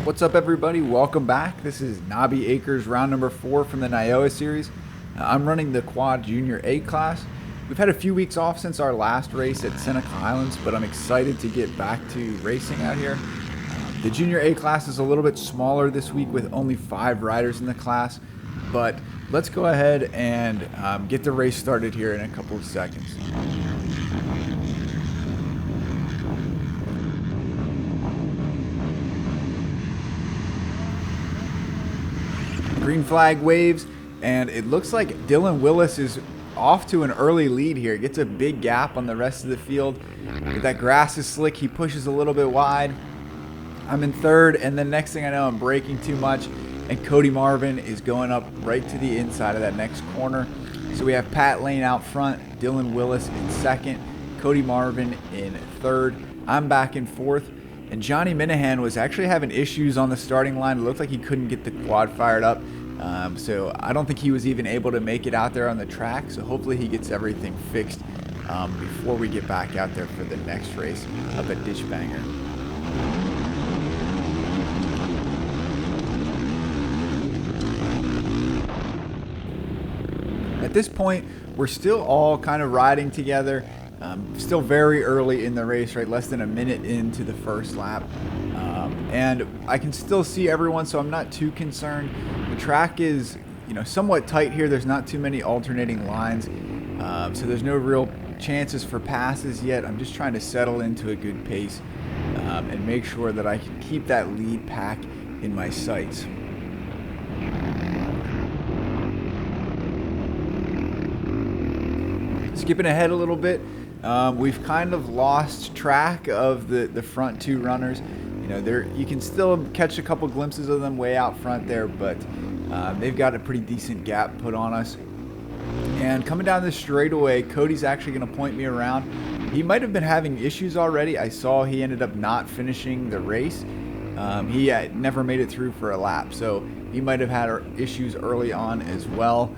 What's up, everybody? Welcome back. This is Knobby Acres round number 4 from the NYOA series. I'm running the quad junior A class. We've had a few weeks off since our last race at Seneca Highlands, but I'm excited to get back to racing out here. The junior A class is a little bit smaller this week with only 5 riders in the class, but let's go ahead and get the race started here in a couple of seconds. Green flag waves, and it looks like Dylan Willis is off to an early lead here. Gets a big gap on the rest of the field. But that grass is slick. He pushes a little bit wide. I'm in third, and then next thing I know, I'm braking too much, and Cody Marvin is going up right to the inside of that next corner. So we have Pat Lane out front, Dylan Willis in second, Cody Marvin in third. I'm back in fourth. And Johnny Minahan was actually having issues on the starting line. It looked like he couldn't get the quad fired up. So I don't think he was even able to make it out there on the track. So hopefully he gets everything fixed before we get back out there for the next race up at Ditch Banger. At this point, we're still all kind of riding together. Still very early in the race, right? Less than a minute into the first lap. And I can still see everyone, so I'm not too concerned. The track is, somewhat tight here. There's not too many alternating lines. So there's no real chances for passes yet. I'm just trying to settle into a good pace and make sure that I can keep that lead pack in my sights. Skipping ahead a little bit, we've kind of lost track of the front 2 runners. You can still catch a couple glimpses of them way out front there, but they've got a pretty decent gap put on us. And coming down this straightaway, Cody's actually going to point me around. He might have been having issues already. I saw he ended up not finishing the race. He had never made it through for a lap, so he might have had issues early on as well.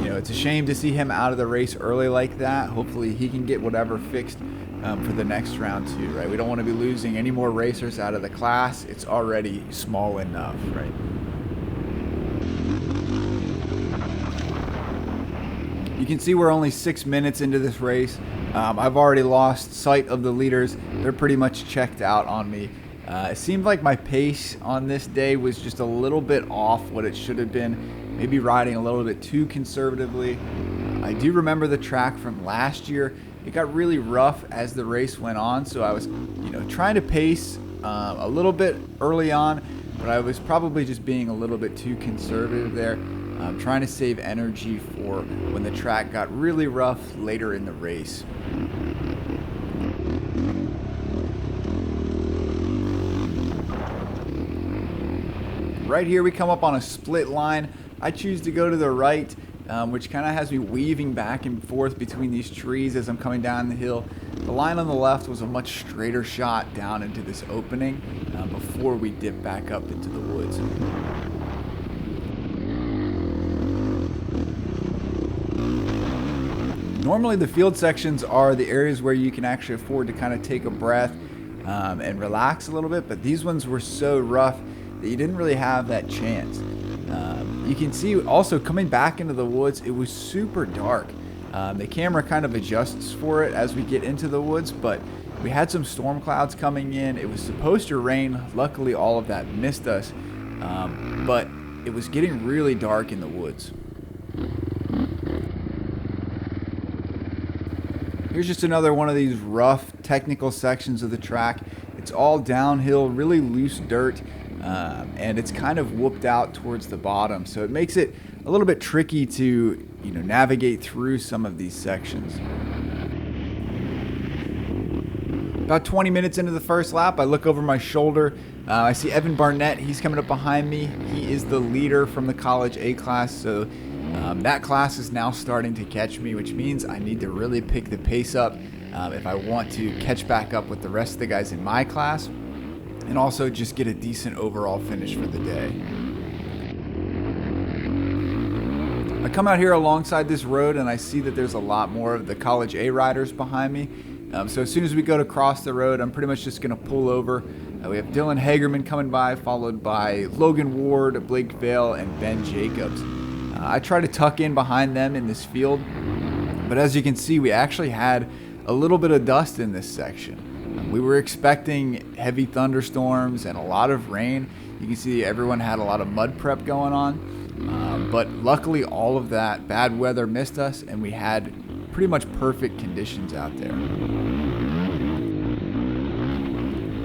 It's a shame to see him out of the race early like that. Hopefully he can get whatever fixed for the next round too, right? We don't want to be losing any more racers out of the class. It's already small enough, right? You can see we're only 6 minutes into this race. I've already lost sight of the leaders. They're pretty much checked out on me. It seemed like my pace on this day was just a little bit off what it should have been. Maybe riding a little bit too conservatively. I do remember the track from last year. It got really rough as the race went on, so I was, trying to pace a little bit early on, but I was probably just being a little bit too conservative there. Trying to save energy for when the track got really rough later in the race. Right here we come up on a split line. I choose to go to the right, which kind of has me weaving back and forth between these trees as I'm coming down the hill. The line on the left was a much straighter shot down into this opening before we dip back up into the woods. Normally the field sections are the areas where you can actually afford to kind of take a breath and relax a little bit, but these ones were so rough that you didn't really have that chance. You can see also coming back into the woods, it was super dark. The camera kind of adjusts for it as we get into the woods, but we had some storm clouds coming in. It was supposed to rain. Luckily, all of that missed us, but it was getting really dark in the woods. Here's just another one of these rough technical sections of the track. It's all downhill, really loose dirt. And it's kind of whooped out towards the bottom, so it makes it a little bit tricky to navigate through some of these sections. About 20 minutes into the first lap, I look over my shoulder. I see Evan Barnett. He's coming up behind me. He is the leader from the college A class, so that class is now starting to catch me, which means I need to really pick the pace up if I want to catch back up with the rest of the guys in my class, and also just get a decent overall finish for the day. I come out here alongside this road and I see that there's a lot more of the college A riders behind me. So as soon as we go to cross the road, I'm pretty much just going to pull over We have Dylan Hagerman coming by, followed by Logan Ward, Blake Vale, and Ben Jacobs. I try to tuck in behind them in this field, but as you can see, we actually had a little bit of dust in this section. We were expecting heavy thunderstorms and a lot of rain. You can see everyone had a lot of mud prep going on, but luckily all of that bad weather missed us, and we had pretty much perfect conditions out there.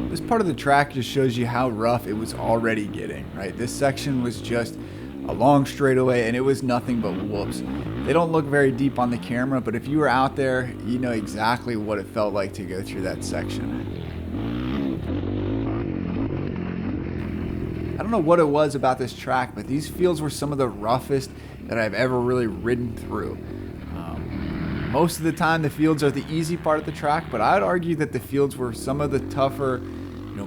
This part of the track just shows you how rough it was already getting, right? This section was just a long straightaway, and it was nothing but whoops. They don't look very deep on the camera, but if you were out there, you know exactly what it felt like to go through that section. I don't know what it was about this track, but these fields were some of the roughest that I've ever really ridden through. Most of the time, the fields are the easy part of the track, but I'd argue that the fields were some of the tougher,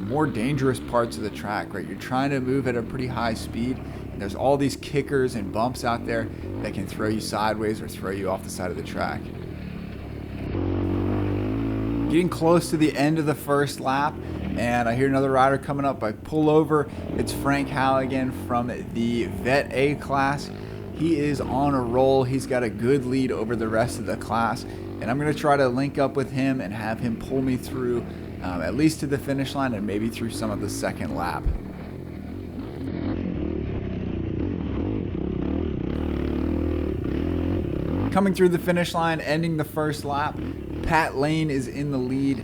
more dangerous parts of the track, right? You're trying to move at a pretty high speed, and there's all these kickers and bumps out there that can throw you sideways or throw you off the side of the track. Getting close to the end of the first lap, and I hear another rider coming up. I pull over. It's Frank Halligan from the Vet A class. He is on a roll. He's got a good lead over the rest of the class, and I'm going to try to link up with him and have him pull me through at least to the finish line and maybe through some of the second lap. Coming through the finish line, ending the first lap, Pat Lane is in the lead.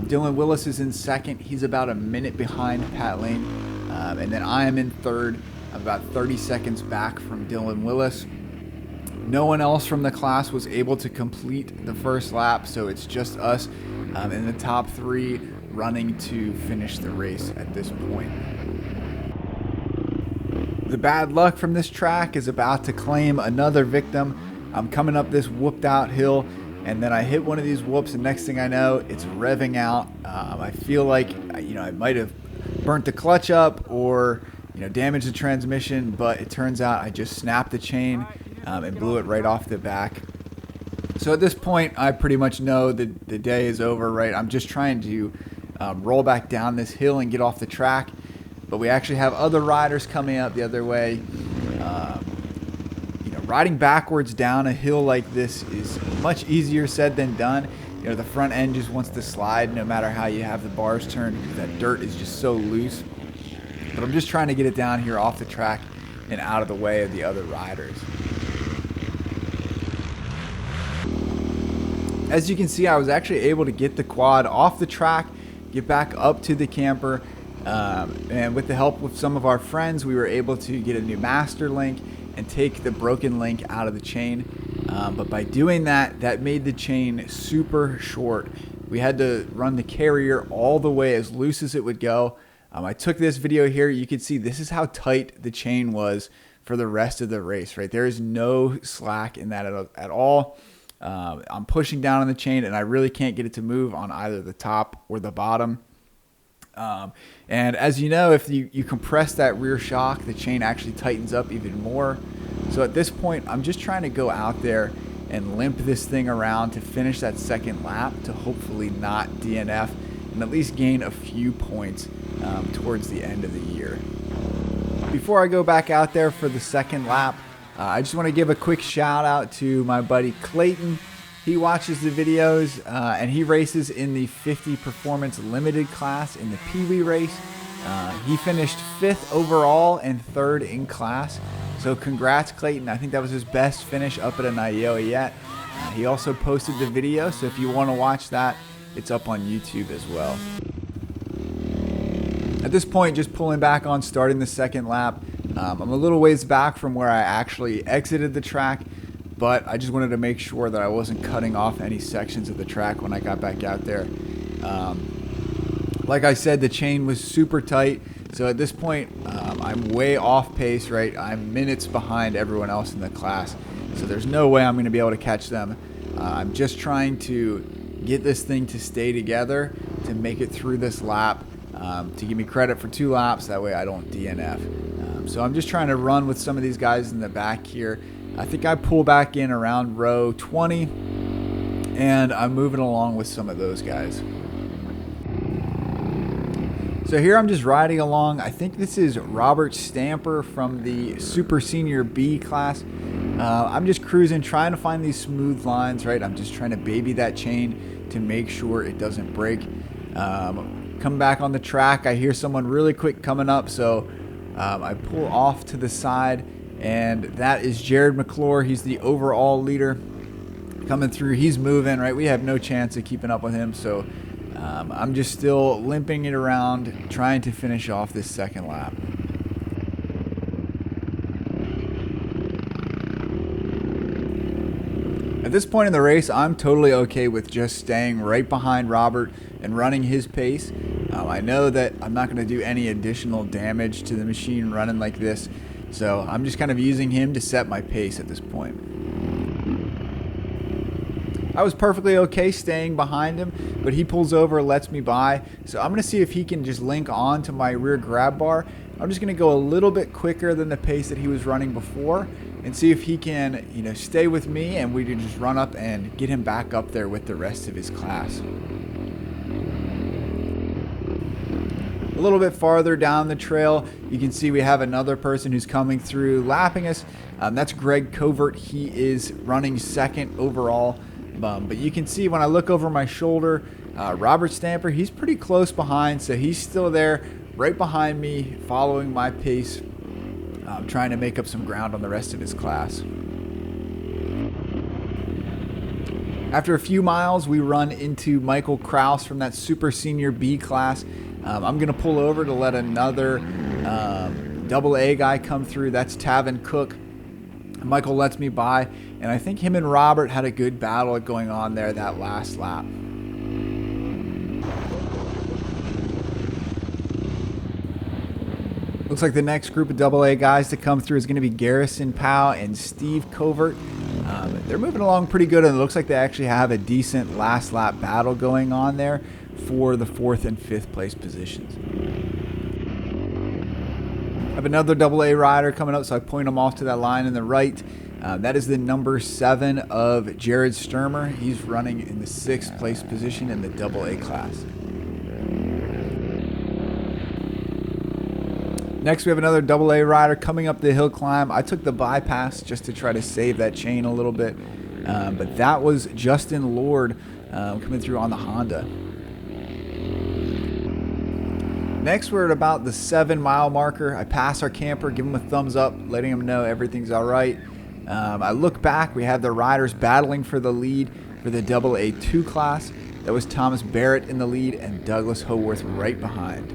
Dylan Willis is in second. He's about a minute behind Pat Lane. And then I am in third. I'm about 30 seconds back from Dylan Willis. No one else from the class was able to complete the first lap, so it's just us in the top three running to finish the race at this point. The bad luck from this track is about to claim another victim. I'm coming up this whooped out hill, and then I hit one of these whoops, and next thing I know, it's revving out. I feel like I might have burnt the clutch up or damaged the transmission, but it turns out I just snapped the chain and blew it right off the back. So at this point, I pretty much know that the day is over, right? I'm just trying to roll back down this hill and get off the track, but we actually have other riders coming up the other way. Riding backwards down a hill like this is much easier said than done. The front end just wants to slide no matter how you have the bars turned, because that dirt is just so loose. But I'm just trying to get it down here off the track and out of the way of the other riders. As you can see, I was actually able to get the quad off the track, get back up to the camper, and with the help of some of our friends, we were able to get a new master link and take the broken link out of the chain. But by doing that, that made the chain super short. We had to run the carrier all the way as loose as it would go. I took this video here. You can see this is how tight the chain was for the rest of the race, right? There is no slack in that at all. I'm pushing down on the chain, and I really can't get it to move on either the top or the bottom. And as you know, if you compress that rear shock, the chain actually tightens up even more. So at this point, I'm just trying to go out there and limp this thing around to finish that second lap to hopefully not DNF and at least gain a few points towards the end of the year. Before I go back out there for the second lap, I just want to give a quick shout out to my buddy Clayton. He watches the videos and he races in the 50 Performance Limited class in the Pee Wee race. He finished 5th overall and 3rd in class. So congrats, Clayton. I think that was his best finish up at a NYOA yet. He also posted the video, so if you want to watch that, it's up on YouTube as well. At this point, just pulling back on starting the second lap. I'm a little ways back from where I actually exited the track, but I just wanted to make sure that I wasn't cutting off any sections of the track when I got back out there. Like I said, the chain was super tight, so at this point, I'm way off pace, right? I'm minutes behind everyone else in the class, so there's no way I'm going to be able to catch them. I'm just trying to get this thing to stay together to make it through this lap, to give me credit for 2 laps, that way I don't DNF. So I'm just trying to run with some of these guys in the back here. I think I pull back in around row 20, and I'm moving along with some of those guys. So here I'm just riding along. I think this is Robert Stamper from the Super Senior B class. I'm just cruising, trying to find these smooth lines, right? I'm just trying to baby that chain to make sure it doesn't break. Come back on the track. I hear someone really quick coming up, so I pull off to the side, and that is Jared McClure. He's the overall leader coming through. He's moving, right? We have no chance of keeping up with him, so I'm just still limping it around, trying to finish off this second lap. At this point in the race, I'm totally okay with just staying right behind Robert and running his pace. I know that I'm not going to do any additional damage to the machine running like this, so I'm just kind of using him to set my pace at this point. I was perfectly okay staying behind him, but he pulls over, lets me by. So I'm going to see if he can just link on to my rear grab bar. I'm just going to go a little bit quicker than the pace that he was running before and see if he can, stay with me and we can just run up and get him back up there with the rest of his class. A little bit farther down the trail, you can see we have another person who's coming through lapping us. That's Greg Covert. He is running second overall. But you can see when I look over my shoulder, Robert Stamper, he's pretty close behind, so he's still there right behind me, following my pace, trying to make up some ground on the rest of his class. After a few miles, we run into Michael Kraus from that Super Senior B class. I'm going to pull over to let another AA guy come through. That's Tavin Cook. Michael lets me by, and I think him and Robert had a good battle going on there that last lap. Looks like the next group of AA guys to come through is going to be Garrison Powell and Steve Covert. They're moving along pretty good, and it looks like they actually have a decent last lap battle going on there for the 4th and 5th place positions. I have another AA rider coming up, so I point him off to that line in the right. That is the number 7 of Jared Sturmer. He's running in the 6th place position in the AA class. Next, we have another AA rider coming up the hill climb. I took the bypass just to try to save that chain a little bit, but that was Justin Lord coming through on the Honda. Next, we're at about the 7-mile marker. I pass our camper, give him a thumbs up, letting him know everything's all right. I look back. We have the riders battling for the lead for the AA2 class. That was Thomas Barrett in the lead and Douglas Howarth right behind.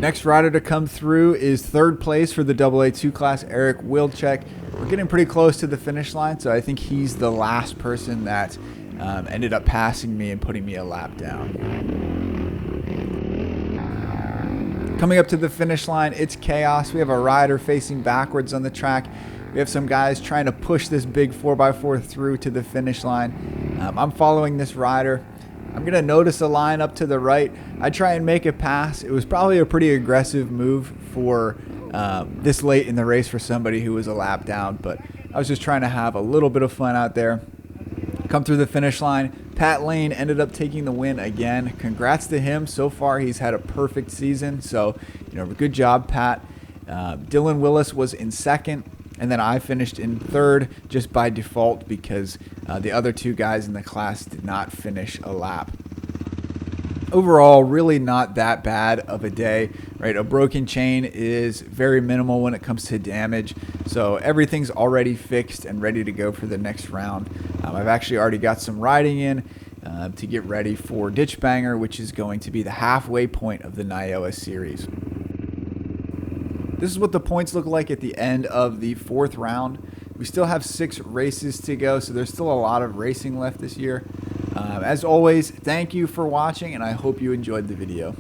Next rider to come through is 3rd place for the AA2 class, Eric Wilczek. We're getting pretty close to the finish line, so I think he's the last person that ended up passing me and putting me a lap down. Coming up to the finish line, it's chaos. We have a rider facing backwards on the track. We have some guys trying to push this big 4x4 through to the finish line. I'm following this rider. I'm going to notice a line up to the right. I try and make a pass. It was probably a pretty aggressive move for this late in the race for somebody who was a lap down, but I was just trying to have a little bit of fun out there. Come through the finish line. Pat Lane ended up taking the win again. Congrats to him. So far, he's had a perfect season, so good job, Pat. Dylan Willis was in 2nd, and then I finished in 3rd just by default because the other 2 guys in the class did not finish a lap. Overall, really not that bad of a day, right? A broken chain is very minimal when it comes to damage, so everything's already fixed and ready to go for the next round. I've actually already got some riding in to get ready for Ditch Banger, which is going to be the halfway point of the NYOA series. This is what the points look like at the end of the 4th round. We still have 6 races to go, so there's still a lot of racing left this year. As always, thank you for watching, and I hope you enjoyed the video.